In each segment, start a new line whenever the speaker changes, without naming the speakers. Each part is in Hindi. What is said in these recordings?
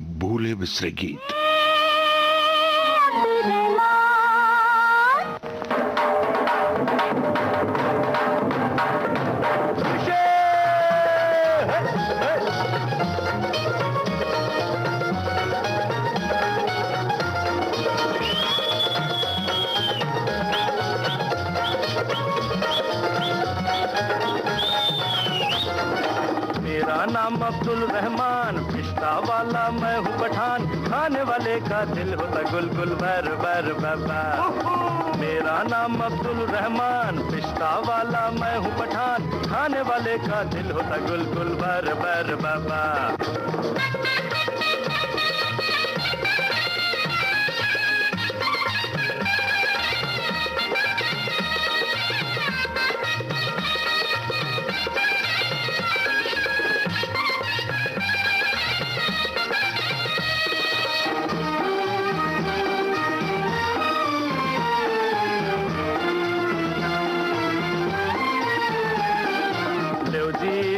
भूले बिसरे गीत।
मेरा नाम अब्दुल रहमान, पिस्ता वाला मैं हूँ पठान, खाने वाले का दिल होता गुलगुल बर बर बाबा। मेरा नाम अब्दुल रहमान, पिस्ता वाला मैं हूँ पठान, खाने वाले का दिल होता गुलगुल बर बर बाबा।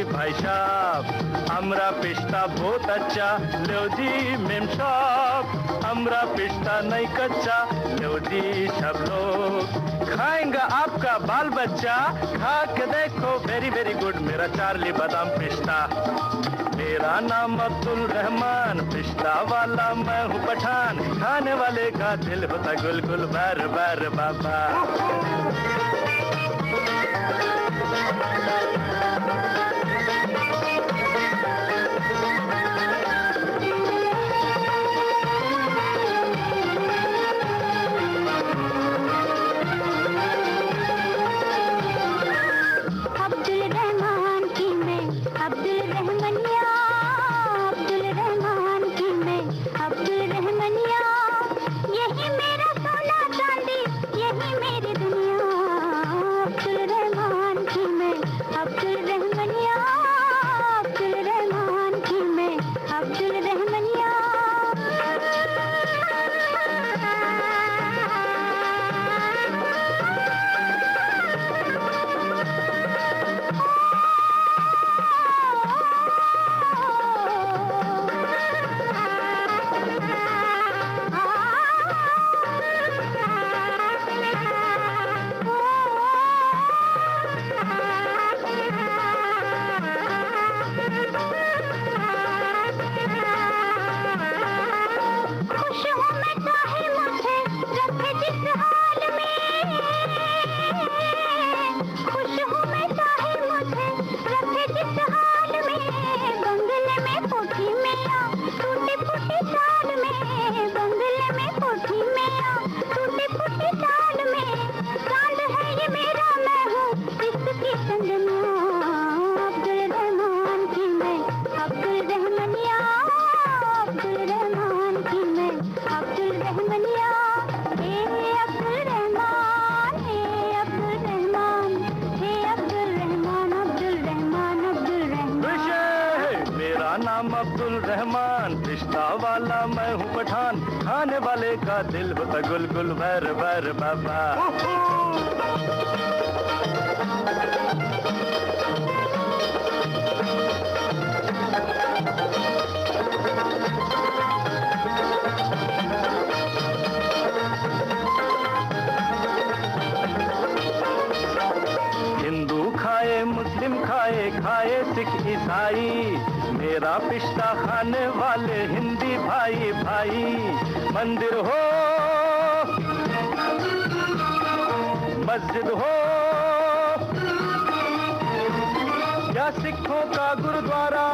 भाई साहब हमरा पिस्ता बहुत अच्छा, लो जी मेम साहब हमरा पिस्ता नहीं कच्चा, लो जी सब लोग खाएंगा आपका बाल बच्चा, खा के देखो वेरी वेरी गुड मेरा चार्ली बादाम पिस्ता। मेरा नाम अब्दुल रहमान, पिस्ता वाला मैं हूँ पठान, खाने वाले का दिल होता गुलगुल बर बर बाबा। अब्दुल रहमान, पिस्ता वाला मैं हूँ पठान, खाने वाले का दिल होता गुलगुल बर बर बाबा। हिंदू खाए मुस्लिम खाए, खाए सिख ईसाई, मेरा पिस्ता खाने वाले हिंदी भाई भाई। मंदिर हो मस्जिद हो या सिखों का गुरुद्वारा,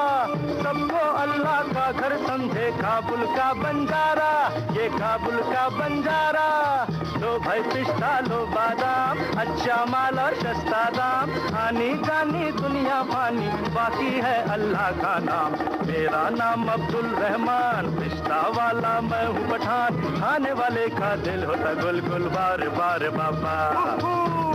सबको अल्लाह का घर समझे काबुल का बंजारा, ये काबुल का बंजारा। लो भाई पिस्ता लो बादाम, अच्छा माल और सस्ता दाम, आनी जानी दुनिया फानी, बाकी है अल्लाह का नाम। मेरा नाम अब्दुल रहमान, पिस्ता वाला मैं हूँ पठान, खाने वाले का दिल होता गुलगुल बार बार बाबा।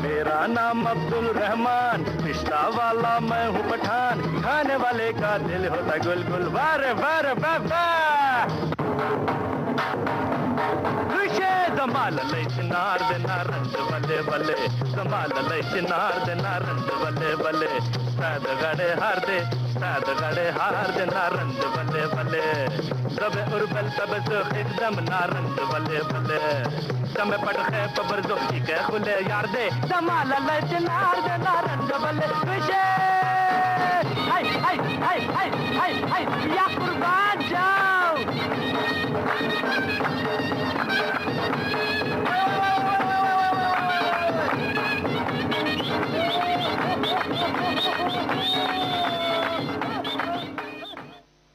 मेरा नाम अब्दुल रहमान, पिस्ता वाला मैं हूँ पठान, खाने वाले का दिल होता गुलगुल बार बार बाबा। खुशे दमा कमाल लई चिनार दे नारंग बल्ले बल्ले कमाल लई चिनार दे नारंग बल्ले बल्ले साद गड़े हार दे नारंग बल्ले बल्ले सबे उर्बल सब से एकदम नारंग बल्ले बल्ले समय पट खे पबर जो के खुले यार दे कमाल लई चिनार दे नारंग बल्ले विशे हाय हाय हाय हाय हाय हाय या कुर्बान जाओ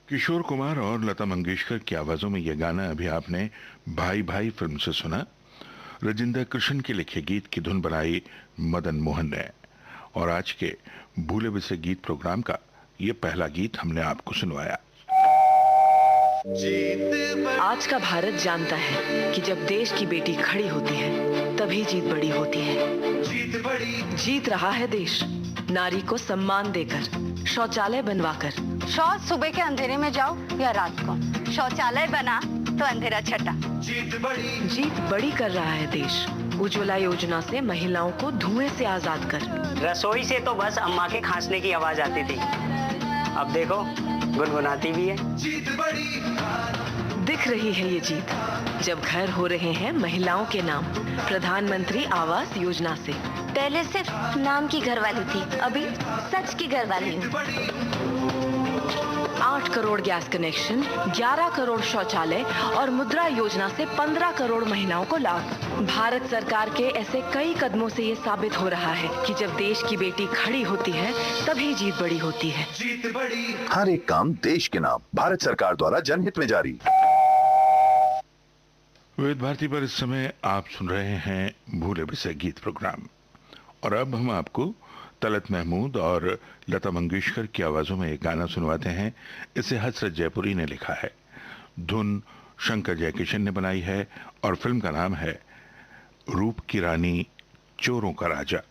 किशोर कुमार और लता मंगेशकर की आवाजों में यह गाना अभी आपने भाई भाई फिल्म से सुना। राजेंद्र कृष्ण के लिखे गीत की धुन बनाई मदन मोहन ने। और आज के भूले बिसरे गीत प्रोग्राम का ये पहला गीत हमने आपको सुनवाया।
आज का भारत जानता है कि जब देश की बेटी खड़ी होती है तभी जीत बड़ी होती है। जीत रहा है देश नारी को सम्मान देकर, शौचालय बनवाकर।
शौच सुबह के अंधेरे में जाओ या रात को, शौचालय बना तो अंधेरा छटा।
जीत बड़ी कर रहा है देश उज्ज्वला योजना से महिलाओं को धुएं से आजाद कर।
रसोई से तो बस अम्मा के खांसने की आवाज आती थी, अब देखो गुनगुनाती भी है।
दिख रही है ये जीत जब घर हो रहे हैं महिलाओं के नाम प्रधानमंत्री आवास योजना से।
पहले सिर्फ नाम की घरवाली थी, अभी सच की घरवाली हूँ।
8 करोड़ गैस कनेक्शन, 11 करोड़ शौचालय और मुद्रा योजना से 15 करोड़ महिलाओं को लाभ। भारत सरकार के ऐसे कई कदमों से ये साबित हो रहा है कि जब देश की बेटी खड़ी होती है तभी जीत बड़ी होती है।
हर एक काम देश के नाम, भारत सरकार द्वारा जनहित में जारी।
विविध भारती पर इस समय आप सुन रहे हैं भूले बिसरे गीत प्रोग्राम। और अब हम आपको तलत महमूद और लता मंगेशकर की आवाजों में एक गाना सुनवाते हैं। इसे हसरत जयपुरी ने लिखा है, धुन शंकर जयकिशन ने बनाई है और फिल्म का नाम है रूप की रानी चोरों का राजा।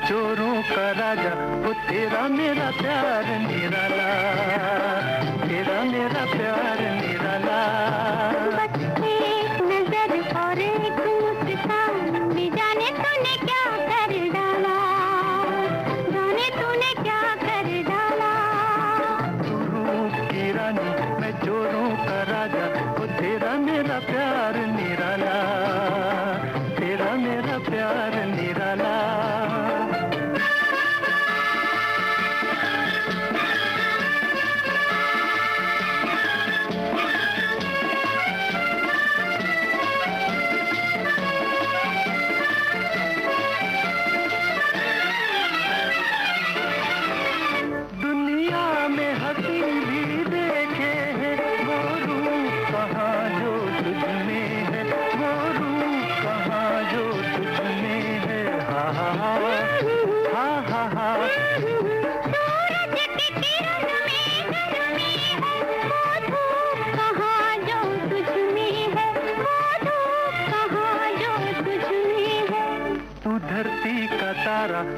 चोरों का राजा वो तेरा मेरा प्यार निराला, तेरा मेरा प्यार निराला।
बस एक नजर और एक मुस्कान भी जाने तूने क्या कर डाला, जाने तूने क्या कर डाला।
तू रूप की रानी मैं चोरों का राजा वो तेरा मेरा प्यार निराला, तेरा मेरा प्यार निराला।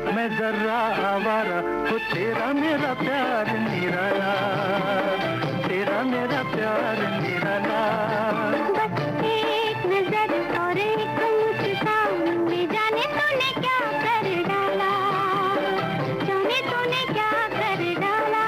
मैं जर्रा आवारा वो तेरा मेरा प्यार निराला, तेरा मेरा प्यार निराला।
बस एक नजर और एक मुस्कान भी जाने तूने क्या कर डाला, जाने तूने क्या कर डाला।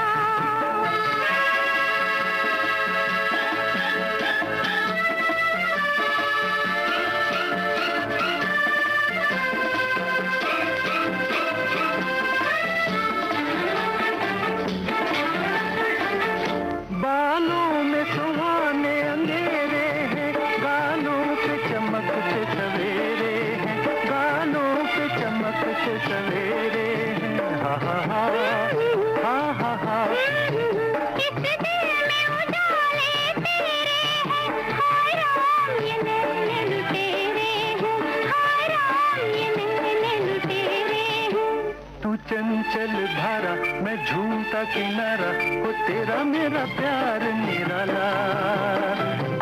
बालों में सुहाने अंधेरे हैं, गालों पे चमक से सवेरे हैं, गालों पे चमक से सवेरे हैं। हा हा हा हा हा हा।
इस दिल में उजाले तेरे हैं, हाय राम ये नैने लुटेरे हैं, हाय राम ये नैने लुटेरे
चंचल धारा, मैं झूमता किनारा, हो तेरा मेरा प्यार निराला,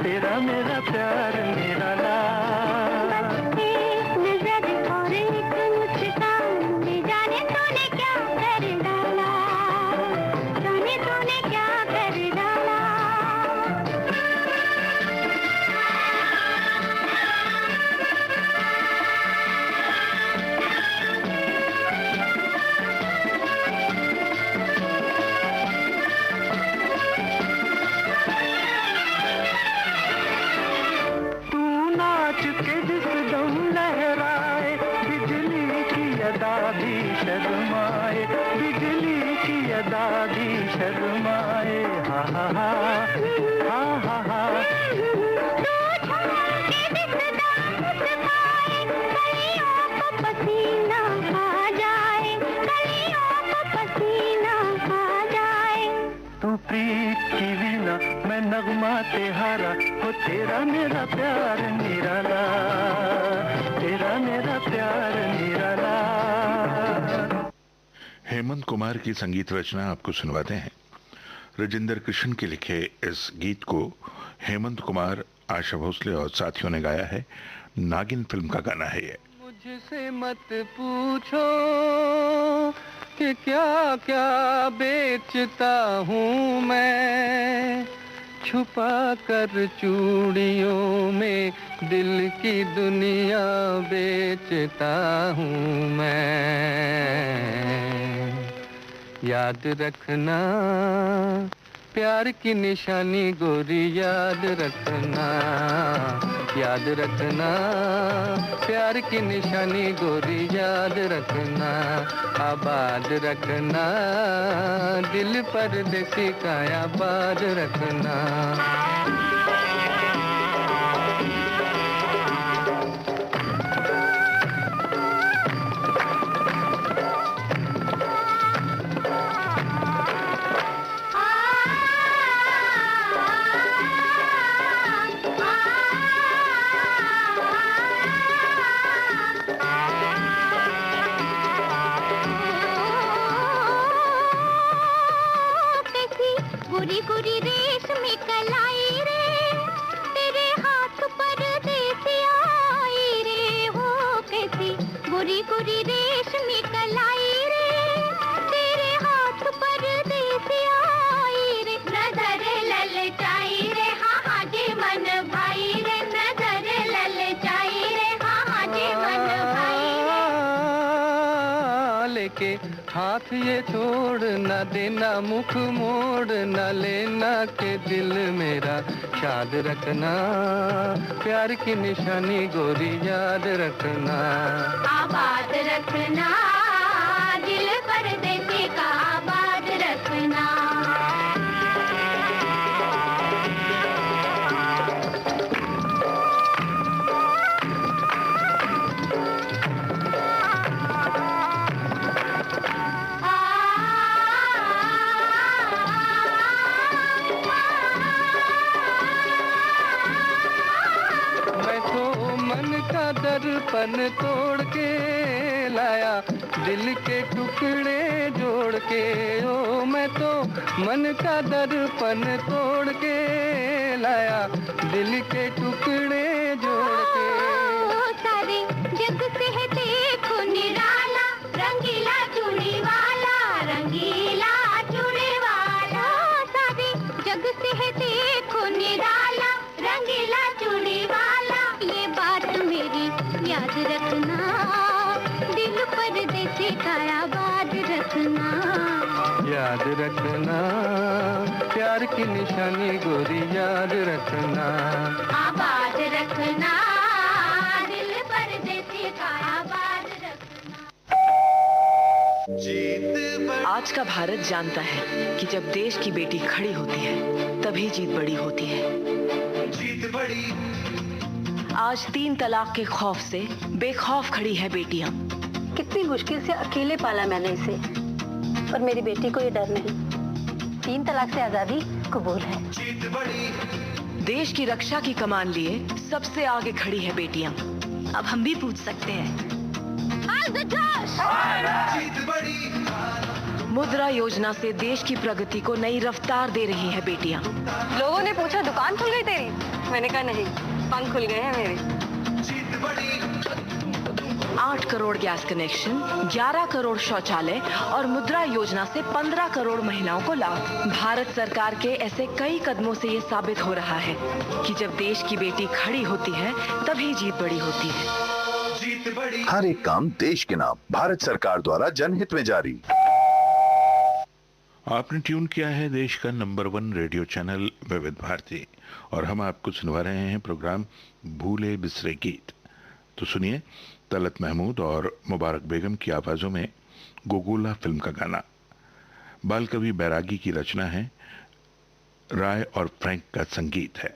तेरा मेरा प्यार निराला।
एक नजर और एक मुस्कान में जाने तूने क्या कर डाला, जाने तूने क्या कर डाला।
तू नाच के जिस दम लहराए, बिजली की अदा भी शर्माए, बिजली की अदा भी शर्माए। हा हा हा हा हा हा।
पसीना आ जाए, कलियों को पसीना आ जाए।
तू प्रीत की वीणा, मैं नगमा तेहारा, हो तेरा मेरा प्यार निराला, तेरा मेरा प्यार निराला।
हेमंत कुमार की संगीत रचना आपको सुनवाते हैं। राजेंद्र कृष्ण के लिखे इस गीत को हेमंत कुमार, आशा भोसले और साथियों ने गाया है। नागिन फिल्म का गाना है ये।
मुझसे मत पूछो कि क्या क्या बेचता हूँ मैं, छुपा कर चूड़ियों में दिल की दुनिया बेचता हूँ मैं। याद रखना प्यार की निशानी गोरी, याद रखना, याद रखना प्यार की निशानी गोरी, याद रखना, आबाद रखना दिल परदेसी का, आबाद रखना।
गुरी गुरी रेशमी कलाई रे, तेरे हाथ पर देसी आई रे, हो कैसी गुरी गुरी रेशमी कलाई रे, तेरे हाथ पर देसी आई रे। नजर ललचाई रे, हाँ हाँ जी मन भाई रे, नजर ललचाई रे, हाँ हाँ जी मन भाई रे।
लेके हाथ ये छोड़ न देना, मुख मोड़ न लेना, के दिल मेरा शाद रखना, प्यार की निशानी गोरी, याद रखना,
आबाद रखना दिल परदेसी का, आबाद रखना।
दर्पण तोड़ के लाया, दिल के टुकड़े जोड़ के, ओ मैं तो मन का दर्पण तोड़ के लाया, दिल के टुकड़े जोड़ के।
सारे जग से है देखो निराला, रंगीला चूड़ी वाला, रंगीला चूड़ी वाला। सारे जग से है देखो निराला, रंगीला चूड़ी वाला। ये बात मेरी याद रखना, दिल परदेसी का, आबाद रखना,
याद रखना प्यार की निशानी गोरी, याद रखना,
आबाद रखना दिल परदेसी का, आबाद रखना।
आज का भारत जानता है कि जब देश की बेटी खड़ी होती है तभी जीत बड़ी होती है।
जीत बड़ी।
आज 3 तलाक के खौफ से बेखौफ खड़ी है बेटियां।
कितनी मुश्किल से अकेले पाला मैंने इसे, पर मेरी बेटी को ये डर नहीं। 3 तलाक से आजादी कबूल है।
जीत बड़ी।
देश की रक्षा की कमान लिए सबसे आगे खड़ी है बेटियां।
अब हम भी पूछ सकते हैं।
Where's the josh?
जीत बड़ी
मुद्रा योजना से देश की प्रगति को नई रफ्तार दे रही है बेटियां।
लोगों ने पूछा दुकान खुल गई तेरी, मैंने कहा नहीं, पंख खुल गए हैं मेरे।
जीत बड़ी
8 करोड़ गैस कनेक्शन, 11 करोड़ शौचालय और मुद्रा योजना से 15 करोड़ महिलाओं को लाभ। भारत सरकार के ऐसे कई कदमों से ये साबित हो रहा है कि जब देश की बेटी खड़ी होती है तभी जीत बड़ी होती है।
जीत बड़ी
हर एक काम देश के नाम, भारत सरकार द्वारा जनहित में जारी।
आपने ट्यून किया है देश का नंबर 1 रेडियो चैनल विविध भारती और हम आपको सुनवा रहे हैं प्रोग्राम भूले बिसरे गीत। तो सुनिए तलत महमूद और मुबारक बेगम की आवाजों में गोगोला फिल्म का गाना। बाल कवि बैरागी की रचना है, राय और फ्रैंक का संगीत है।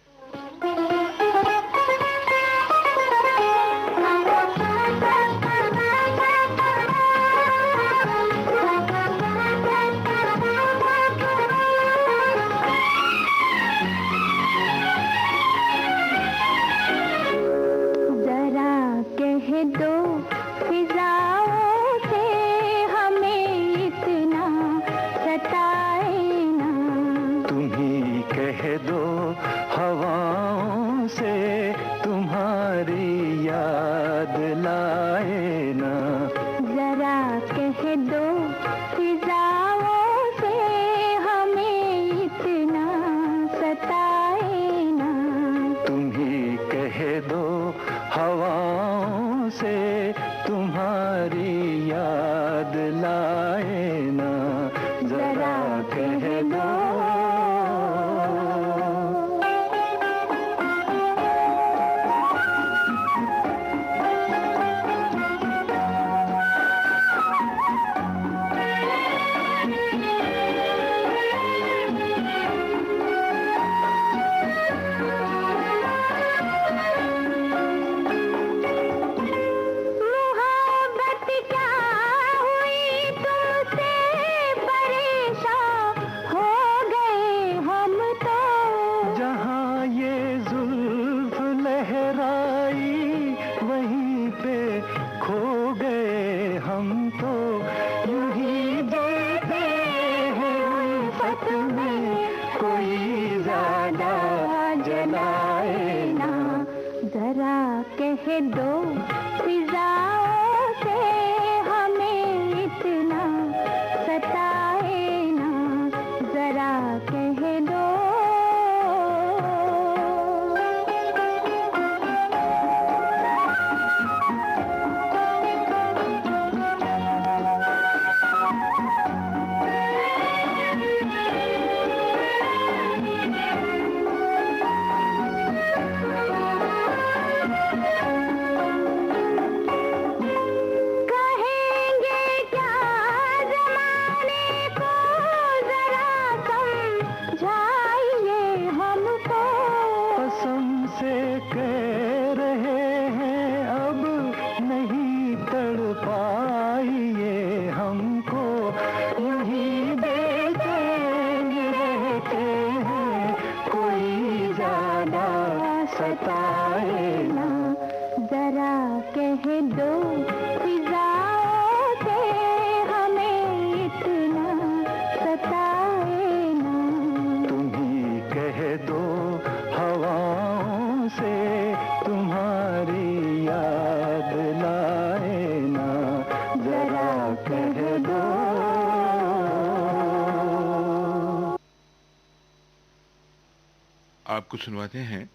आपको सुनवाते हैं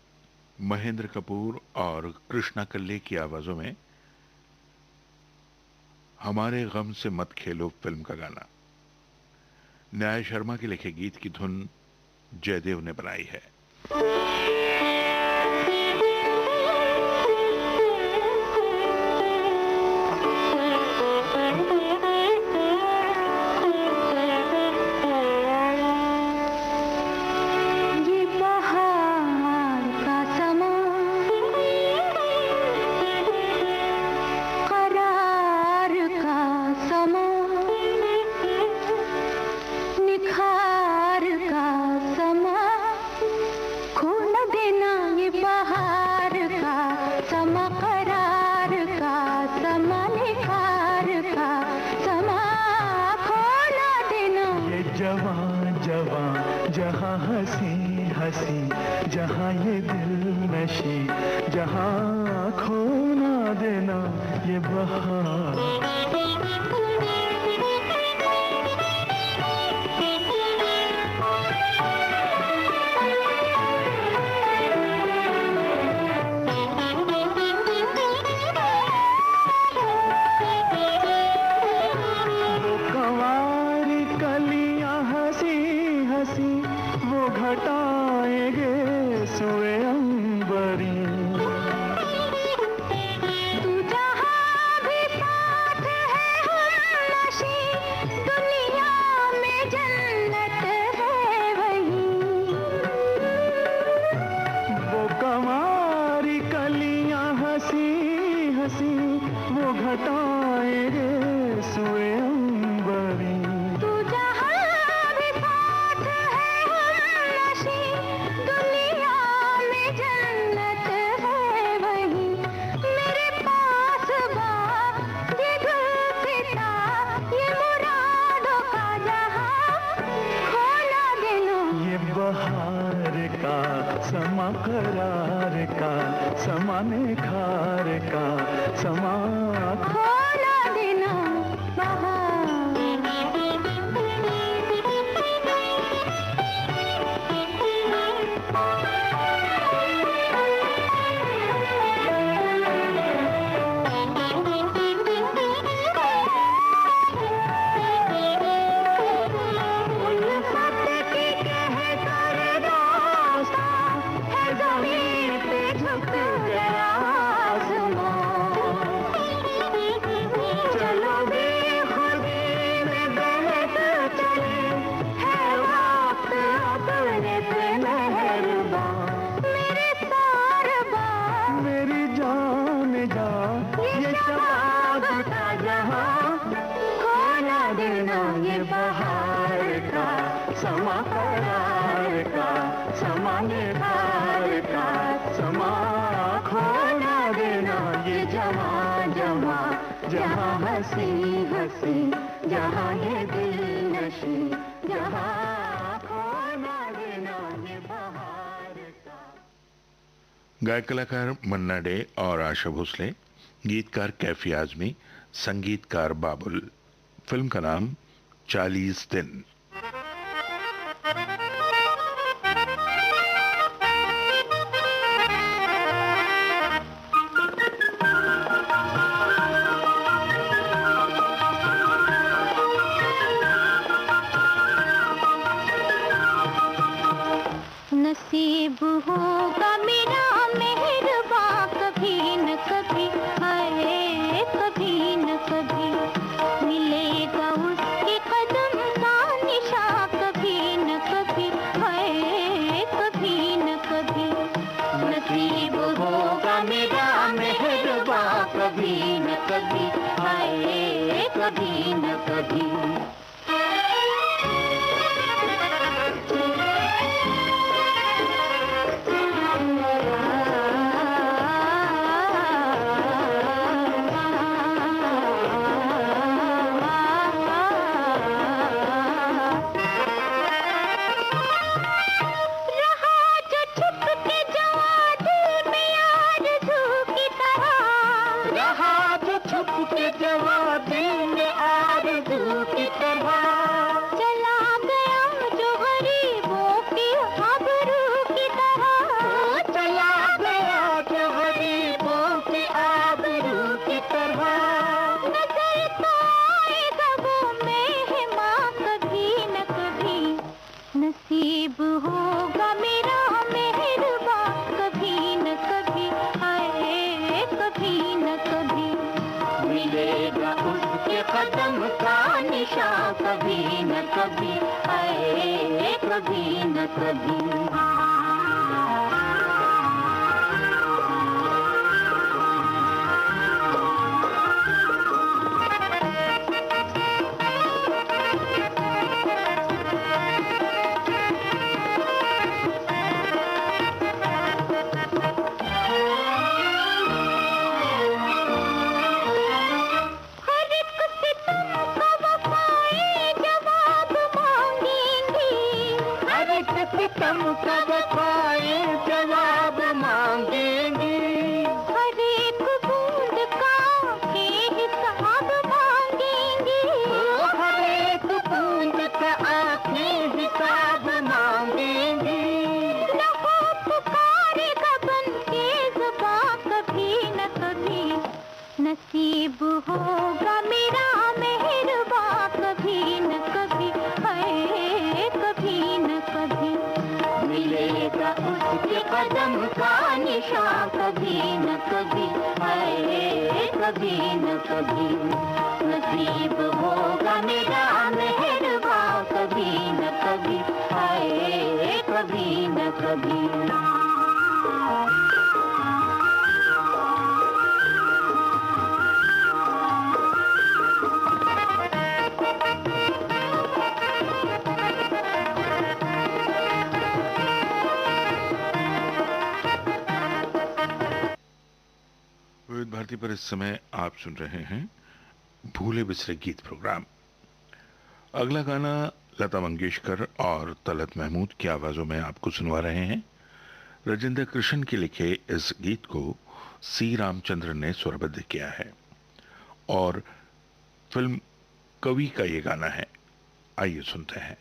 महेंद्र कपूर और कृष्णा कल्ले की आवाजों में हमारे गम से मत खेलो फिल्म का गाना। न्याय शर्मा के लिखे गीत की धुन जयदेव ने बनाई है।
बहार का समा, करार का समा, निखार
जवां जवां जहाँ हंसी हंसी जहाँ ये दिल नशी जहाँ खो ना देना ये बहार घटाएंगे सोए अंबरी
तू जहाँ भी साथ है हमनशी दुनिया में जन्नत है वही
वो कमारी कलियां हंसी हंसी वो घटाएंगे सोए अंबरी
तू जहाँ भी साथ है हमनशी दुनिया में जन्नत है वही मेरे पास बात ये गुलसिता ये मुरादों का जहाँ खोना देना
ये बहार का समा करार का समा निखार का समा
खोना देना ये बहार का समा करार का समा निखार का समा खोना देना ये जहाँ जहाँ जहाँ हंसी हंसी जहाँ ये दिल नशी जहाँ खोना देना ये बहार का।
गायक कलाकार मन्ना डे और आशा भोसले, गीतकार कैफी आजमी, संगीतकार बाबुल। फिल्म का नाम 40 दिन।
नसीब होगा मेरा मेहरबा कभी न कभी हाय कभी न कभी मिलेगा उसके कदम का निशा कभी न कभी हाय कभी न कभी नसीब होगा मेरा मेहरबा कभी न कभी हाय कभी न कभी। नसीब होगा मेरा मेहरबा कभी न कभी हाय कभी न कभी मिलेगा उसके कदम का निशान कभी न कभी हाय कभी न कभी। हर एक से तुमको वफाए जवाब मांगी नसीब होगा मेरा मेहरबा कभी न कभी, है कभी न कभी मिलेगा उसके कदम का निशान कभी न कभी, है कभी न कभी नसीब होगा मेरा मेहरबा कभी न कभी, है कभी न कभी।
विविध भारती पर इस समय आप सुन रहे हैं भूले बिसरे गीत प्रोग्राम। अगला गाना लता मंगेशकर और तलत महमूद की आवाजों में आपको सुनवा रहे हैं। राजेंद्र कृष्ण के लिखे इस गीत को सी रामचंद्र ने स्वरबद्ध किया है और फिल्म कवि का ये गाना है। आइए सुनते हैं।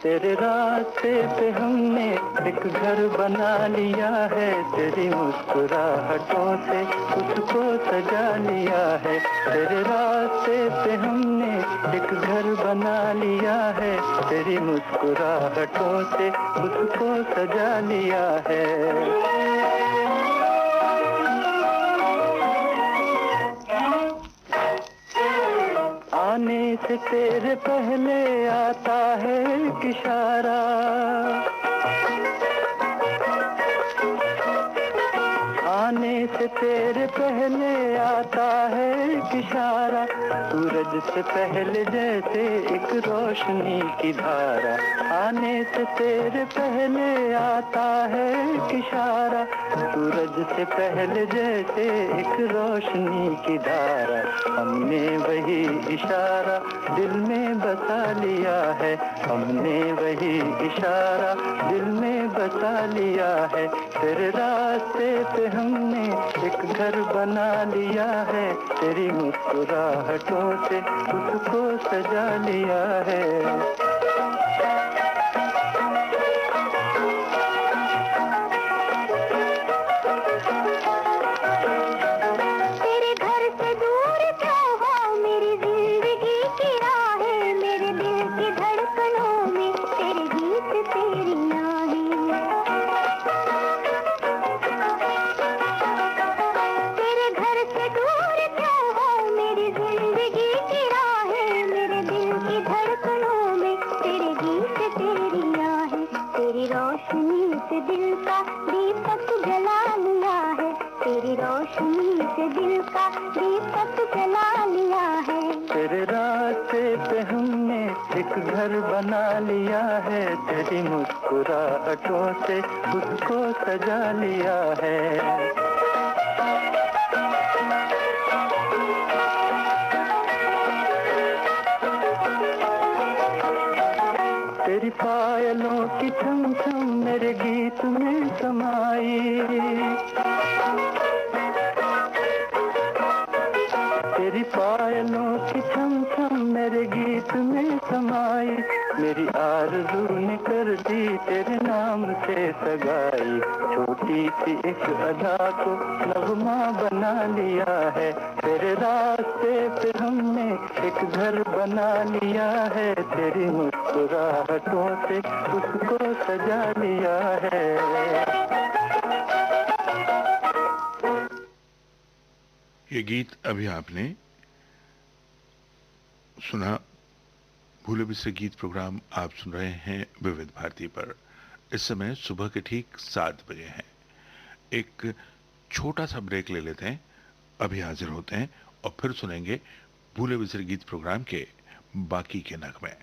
तेरे रास्ते पे हमने एक घर बना लिया है, तेरी मुस्कुराहटों से उसको सजा लिया है। तेरे रास्ते पे हमने एक घर बना लिया है, तेरी मुस्कुराहटों से उसको सजा लिया है। आने से तेरे पहले आता है एक इशारा, आने से तेरे पहले आता है एक इशारा, सूरज से पहले जैसे एक रोशनी की धारा। आने से तेरे पहले आता है एक इशारा, सूरज से पहले जैसे एक रोशनी की धारा। हमने वही इशारा दिल में बसा लिया है, हमने वही इशारा दिल में बसा लिया है। तेरे रास्ते पे हमने एक घर बना लिया है, तेरी मुस्कुराहटों से उसको सजा लिया है। तेरे रास्ते पे हमने एक घर बना लिया है, तेरी मुस्कुराहटों से उसको सजा लिया है। तेरी पायलों की छम छम मेरे गीत में समाई, तेरी पायलों की छम छम मेरे गीत में समाई। मेरी आरज़ू ने कर दी तेरे नाम से सगाई, छोटी सी एक अदा को नगमा बना लिया है। तेरे रास्ते पे हमने एक घर बना लिया है, तेरी मुस्कुराहटों से उसको सजा लिया है।
ये गीत अभी आपने सुना। भूले बिसरे गीत प्रोग्राम आप सुन रहे हैं विविध भारती पर। इस समय सुबह के ठीक 7 बजे हैं। एक छोटा सा ब्रेक ले लेते हैं, अभी हाजिर होते हैं और फिर सुनेंगे भूले बिसरे गीत प्रोग्राम के बाकी के नगमे।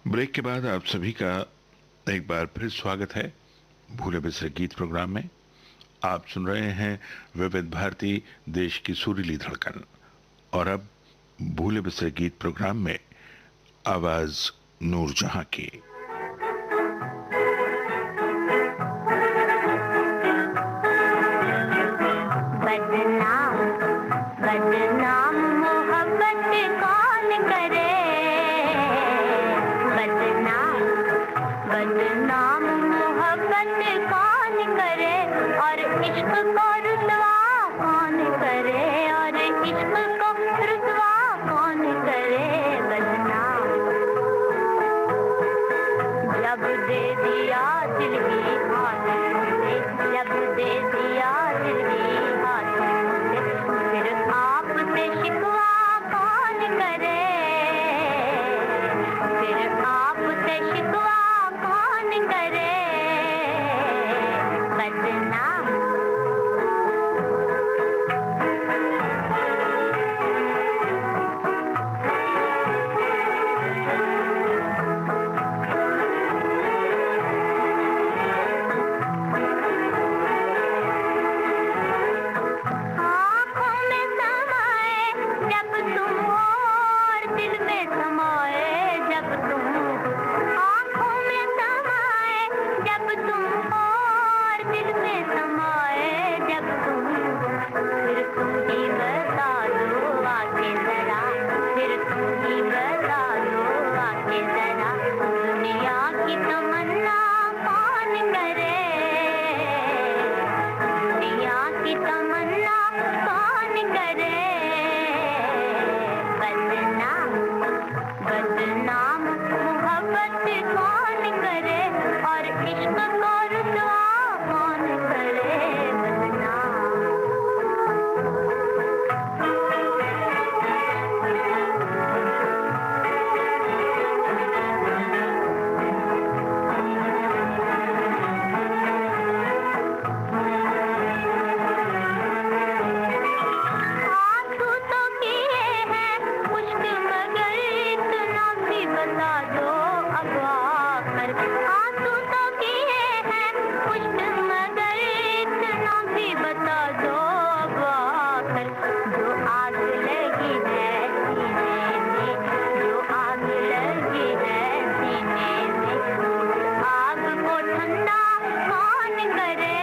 ब्रेक के बाद आप सभी का एक बार फिर स्वागत है भूले बिसरे गीत प्रोग्राम में। आप सुन रहे हैं विविध भारती, देश की सुरीली धड़कन। और अब भूले बिसरे गीत प्रोग्राम में आवाज नूरजहां की।
बदनाम मोहब्बत कौन करे, बदनाम मोहब्बत कौन करे, और इश्क को रुसवा कौन करे, और इश्क को रुसवा कौन करे। बदनाम जब दे दिया दिल की हाथों से, जब दे दिया दिल की हाथों से, फिर आपसे शिकवा कौन करे, फिर आपसे शिकवा कौन करे। बदनाम आँखों में समाए जब तुम हो, और दिल में समाए जब तुम हो, आँखों में समाए जब तुम हो, और दिल में समाए जब तुम हो, फिर तुम ही बता दो आके जरा, फिर तुम ही बता दो आके जरा, दुनिया की तमन्ना कौन करे, दुनिया की तमन्ना कौन करे। बदनाम बदनाम मोहब्बत कौन करे, और इश्क को रुसवा कौन करे। बदनाम आंसू तो किए हैं मुश्क, मगर इतना भी बता दो अब आकर, आंसू तो किए हैं मुश्क, मगर इतना भी बता दो अब आकर। जो आग लगी है सीने में, जो आग लगी है सीने में, आग को ठंडा कौन करे,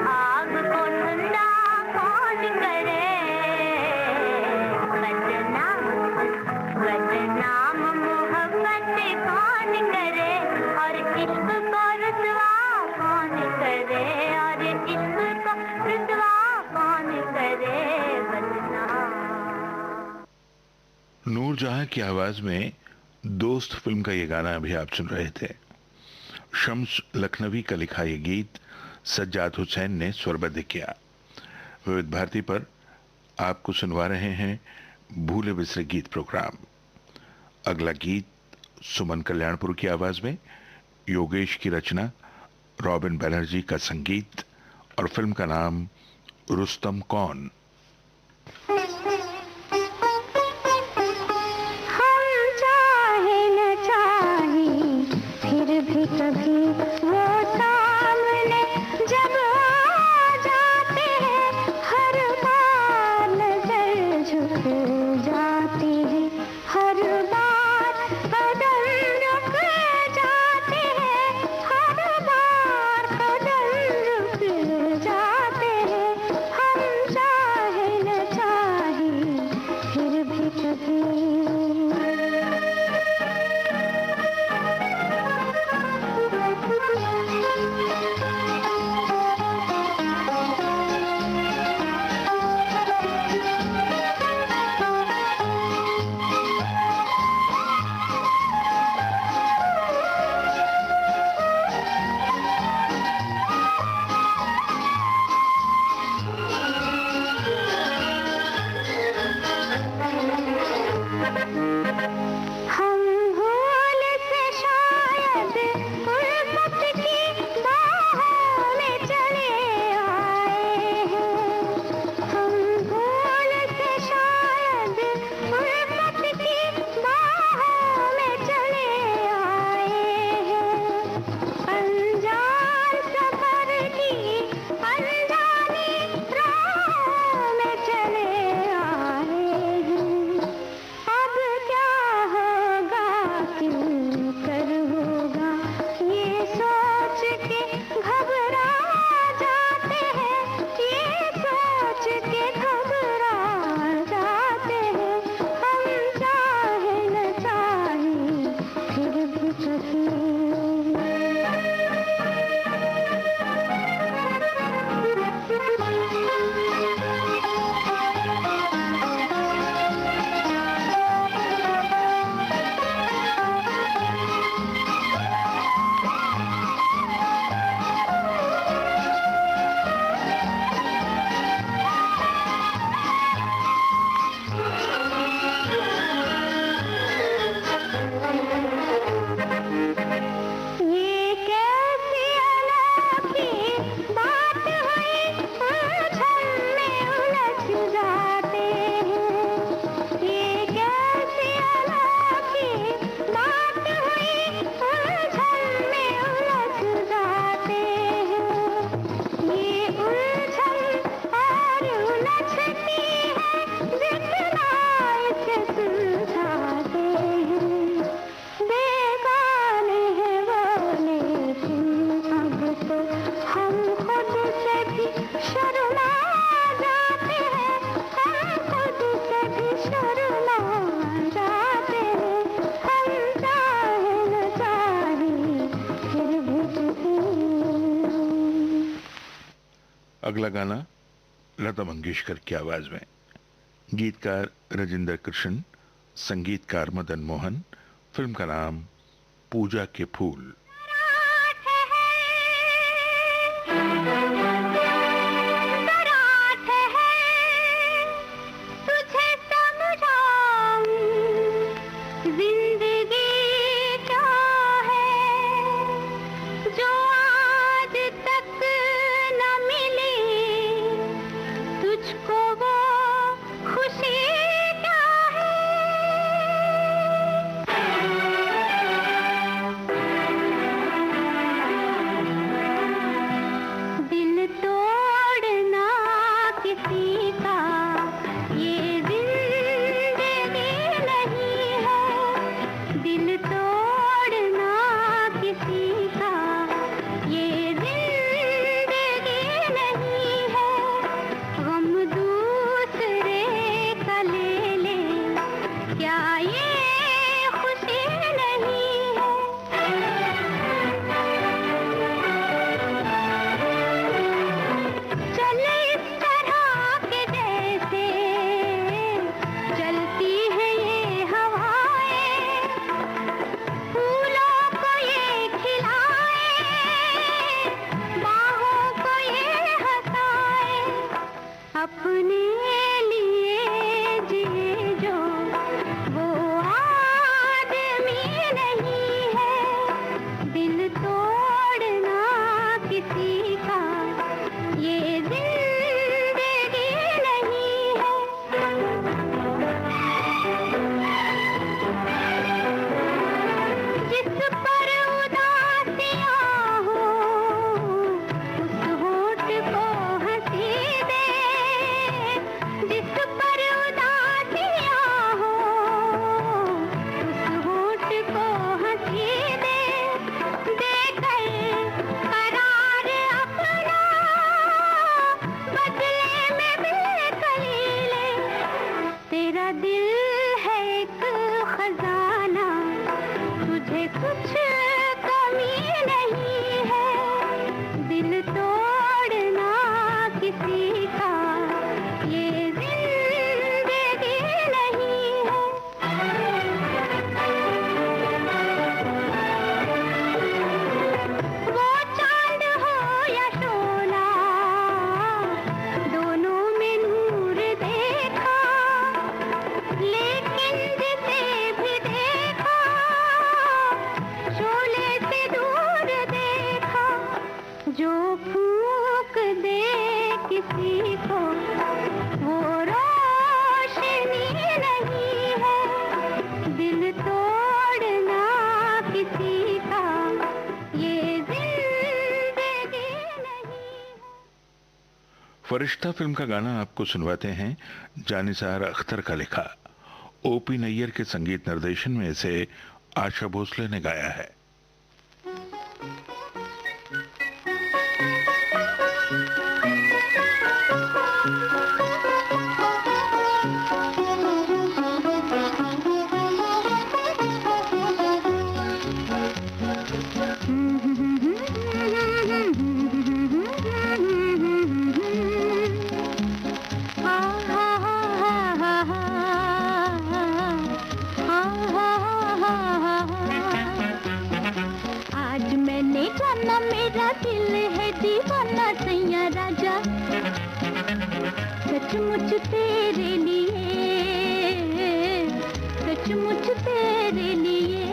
आग को ठंडा कौन करे। बदनाम बदनाम मोहब्बत कौन करे, और इश्क को रुसवा कौन करे, और इश्क को रुसवा कौन करे। बदनाम
नूरजहां की आवाज में दोस्त फिल्म का ये गाना अभी आप सुन रहे थे। शम्स लखनवी का लिखा ये गीत सज्जाद हुसैन ने स्वरबद्ध किया। विविध भारती पर आपको सुनवा रहे हैं भूले बिसरे गीत प्रोग्राम। अगला गीत सुमन कल्याणपुर की आवाज में, योगेश की रचना, रॉबिन बनर्जी का संगीत, और फिल्म का नाम रुस्तम कौन।
हम चाहे न चाहे फिर भी कभी वो सामने जब आ जाते हैं, हर बार नजर झुक जाती है, हर बार कदम रुक जाते हैं, हर बार कदम रुक जाते हैं। हम चाहे
अगला गाना लता मंगेशकर की आवाज में, गीतकार राजेंद्र कृष्ण, संगीतकार मदन मोहन, फिल्म का नाम पूजा के फूल। फरिश्ता फिल्म का गाना आपको सुनवाते हैं जानिसार अख्तर का लिखा, ओपी नैयर के संगीत निर्देशन में इसे आशा भोसले ने गाया है।
सचमुच तेरे लिए, सचमुच तेरे लिए।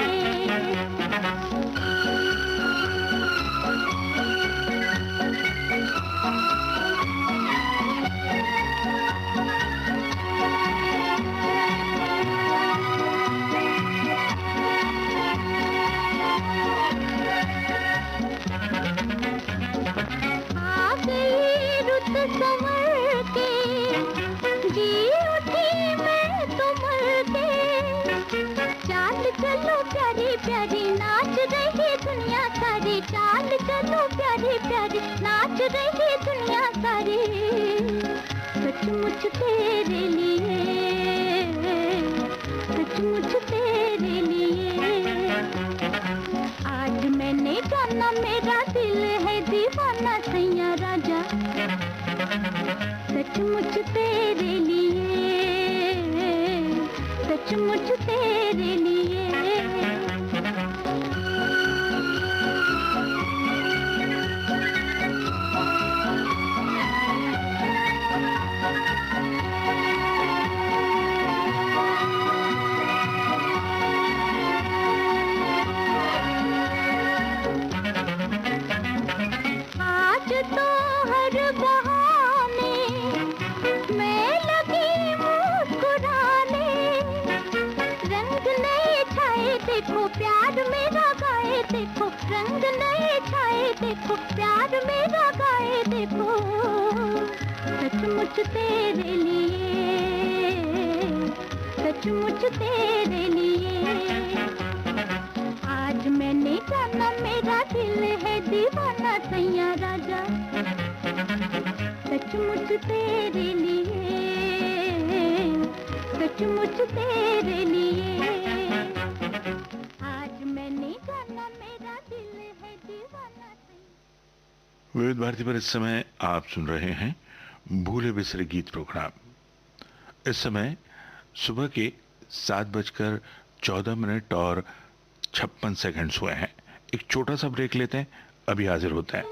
आ गई रुत संवर के, जी उठी मैं तुमर के। चाल चलो प्यारी प्यारी नाच रही दुनिया सारी, चाल चलो प्यारी प्यारी नाच रही दुनिया सारी। सचमुच तेरे लिए, सचमुच तेरे लिए। आज मैंने जाना मेरा दिल है दीवाना सैया राजा। सचमुच तेरे लिए, सचमुच तेरे लिए। आज तो हर बहाने मैं लगी मुस्कुराने, रंग नए छाए देखो प्यार मेरा गाए देखो, रंग नए छाए देखो प्यार मेरा गाए देखो। सचमुच तेरे लिए, सचमुच तेरे लिए। आज मैंने जाना मेरा दिल है दीवाना सैया राजा, सचमुच तेरे लिए, सचमुच तेरे लिए। आज मैंने जाना मेरा दिल है दीवाना सैया।
विविध भारती पर इस समय आप सुन रहे हैं भूले बिसरे गीत प्रोग्राम। इस समय सुबह के 7:14 और 56 सेकंड्स हुए हैं। एक छोटा सा ब्रेक लेते हैं, अभी हाजिर होते हैं।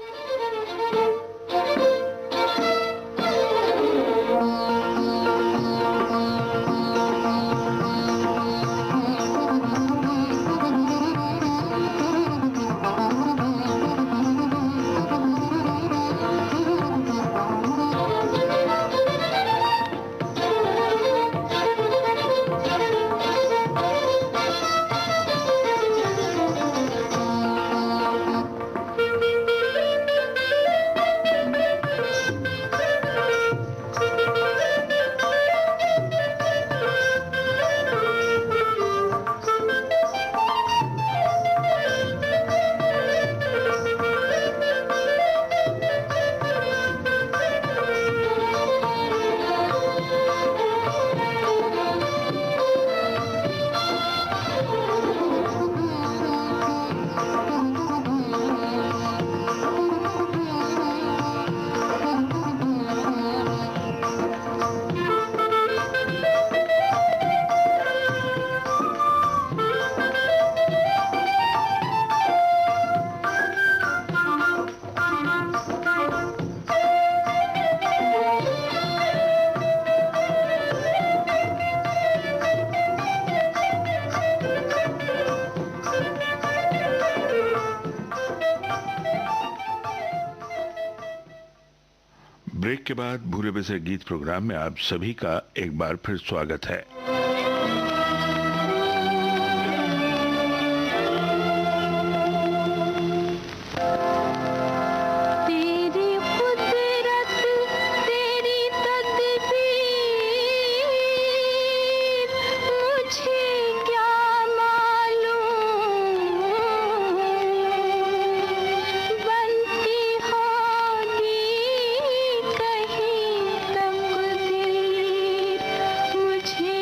ब्रेक के बाद भूले बिसरे गीत प्रोग्राम में आप सभी का एक बार फिर स्वागत है।
तेरी कुदरत तेरी तदबीर मुझे क्या मालूम, बनती होगी कहीं तकदीर मुझे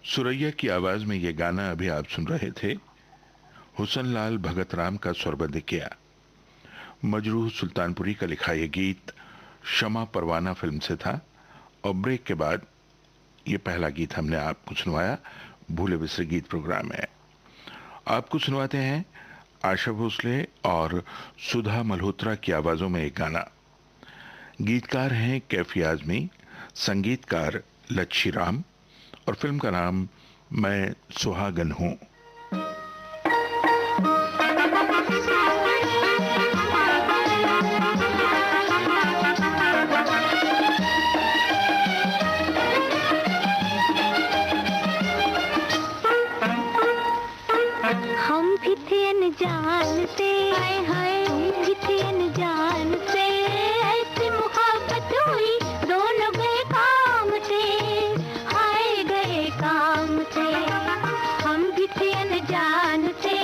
सुरैया की आवाज में ये गाना अभी आप सुन रहे थे हुसन लाल भगत राम का स्वरबद्ध किया। मजरूह सुल्तानपुरी का लिखा यह गीत शमा परवाना फिल्म से था और ब्रेक के बाद ये पहला गीत हमने आपको सुनवाया भूले बिसरे गीत प्रोग्राम में। आपको सुनवाते हैं आशा भोसले और सुधा मल्होत्रा की आवाजों में एक गाना। गीतकार हैं कैफी आजमी, संगीतकार लच्छी राम और फिल्म का नाम मैं सुहागन हूं।
हम भी थे अनजान से, हम भी थे अनजान से, ऐसी मोहब्बत हुई दोनों गए काम से, हाय गए काम से, हम भी थे अनजान से।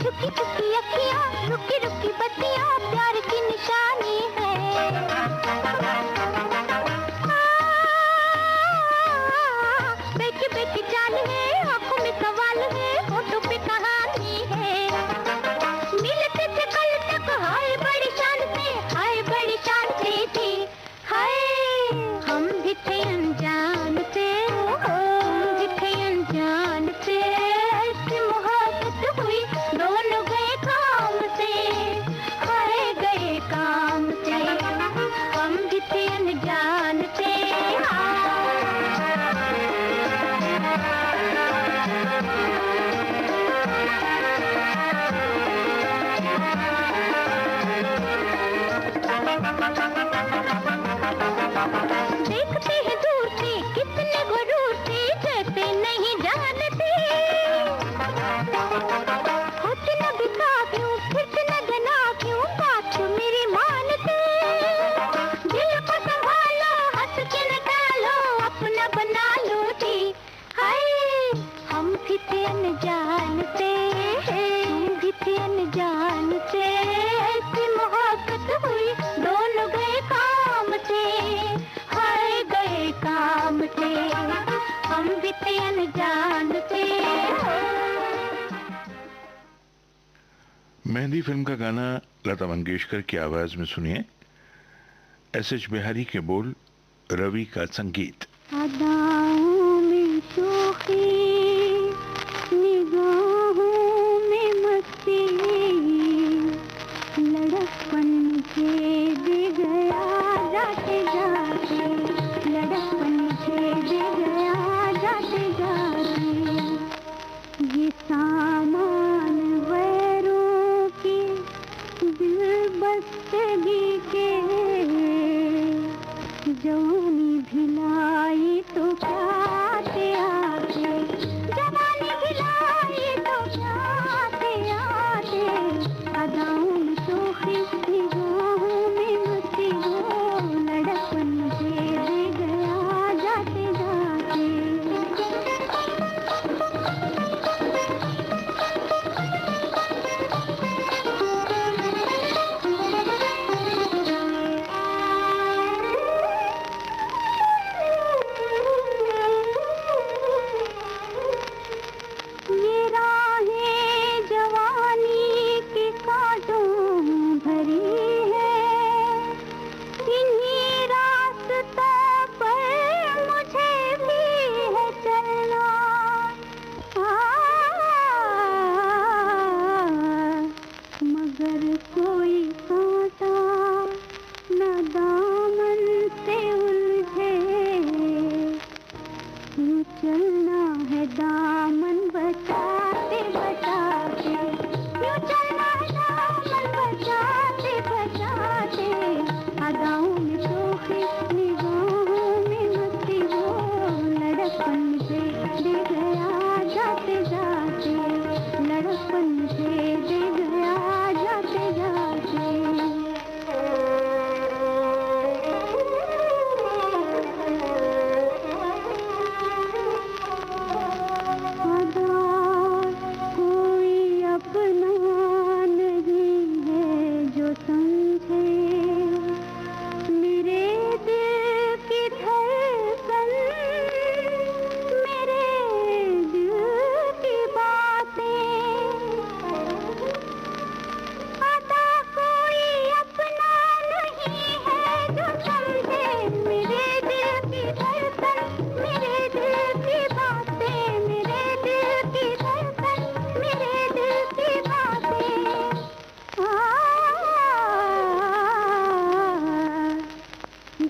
छुपी छुपी अखियाँ, रुकी रुकी बत्तियाँ, प्यार की निशानी है। बैठी बैठी चाल है, आंखों में सवाल है, होठों पे कहानी है। मिलते थे कल तक, हाय बड़ी शान से, हाय बड़ी शान से थी, हाय हम भी थे अनजान से, हम भी थे अनजान से, ऐसी मोहब्बत हुई दोनों गए काम से, हाय गए काम से, हम भी थे अनजान से। देखते हैं दूर से कितने गुरूर से, जैसे नहीं जानते, होते न बिका क्यों, फिरते न गना क्यों, बात मेरी मानते। दिल को संभालो, हंस के न डालो, अपना बना लो जी, हाय हम भी थे अनजान से, हम भी थे अनजान से, ऐसी मोहब्बत हुई दोनों गए काम से, हाय गए काम से, हम भी थे अनजान से।
मेहंदी फिल्म का गाना लता मंगेशकर की आवाज में सुनिए। एस.एच. बिहारी के बोल, रवि का संगीत।
अदाओं में शोखी, निगाहों में मस्ती, लड़कपन मुझे दे गया जाते जाते, लड़कपन मुझे दे गया जाते जाते। ये सामान वैरों की दिल बस्तगी के, जवानी भिलाई तो क्या आते आते, जवानी भिलाई तो क्या आते आते। अदाओं में शोखी, निगाहों में मस्ती हो, लड़कपन मुझे दे गया जाते जाते।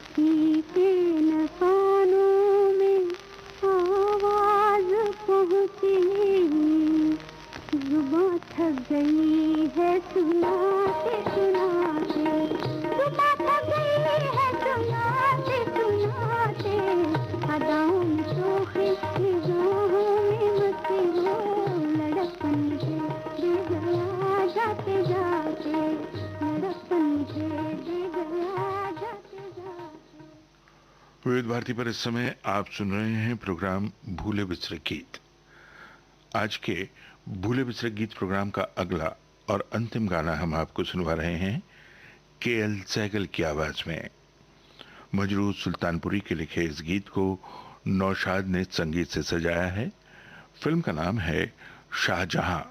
किसी के न कानों में आवाज पहुंची, जुबां थक गई है सुनाते सुनाते, जुबां थक गई है सुनाते सुनाते, अदाओं में शोख़ी निगाहों में मस्ती हो, लड़कपन मुझे दे गया जाते जाते, लड़कपन मुझे दे गया जाते जाते।
विविध भारती पर इस समय आप सुन रहे हैं प्रोग्राम भूले बिसरे गीत। आज के भूले बिसरे गीत प्रोग्राम का अगला और अंतिम गाना हम आपको सुनवा रहे हैं के.एल. सहगल की आवाज में। मजरूह सुल्तानपुरी के लिखे इस गीत को नौशाद ने संगीत से सजाया है। फिल्म का नाम है शाहजहां।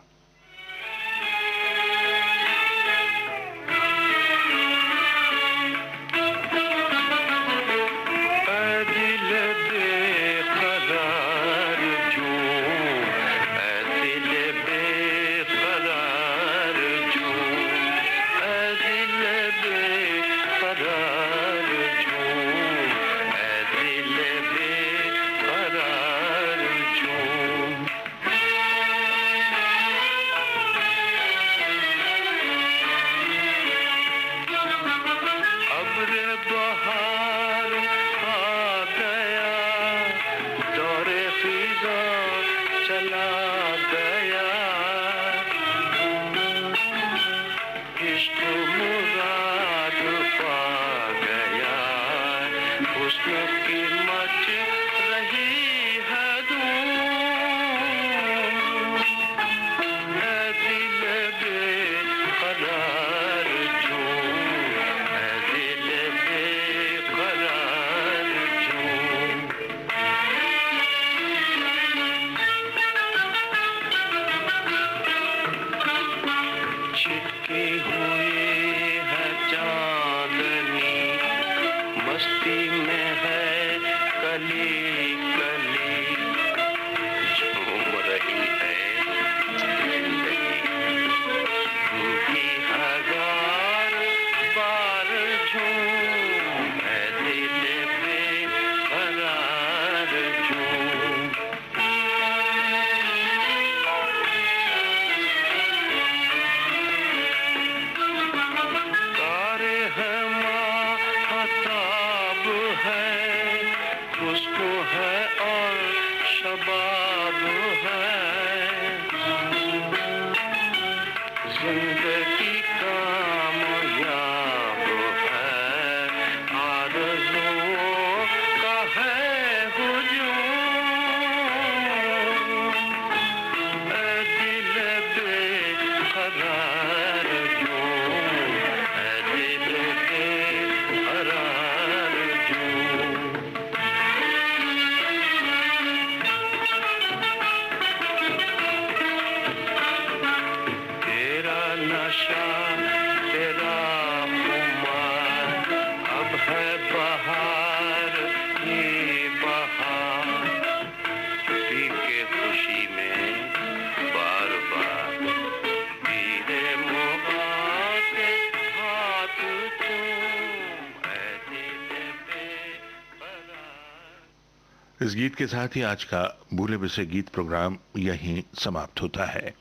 इस गीत के साथ ही आज का भूले बिसरे गीत प्रोग्राम यहीं समाप्त होता है।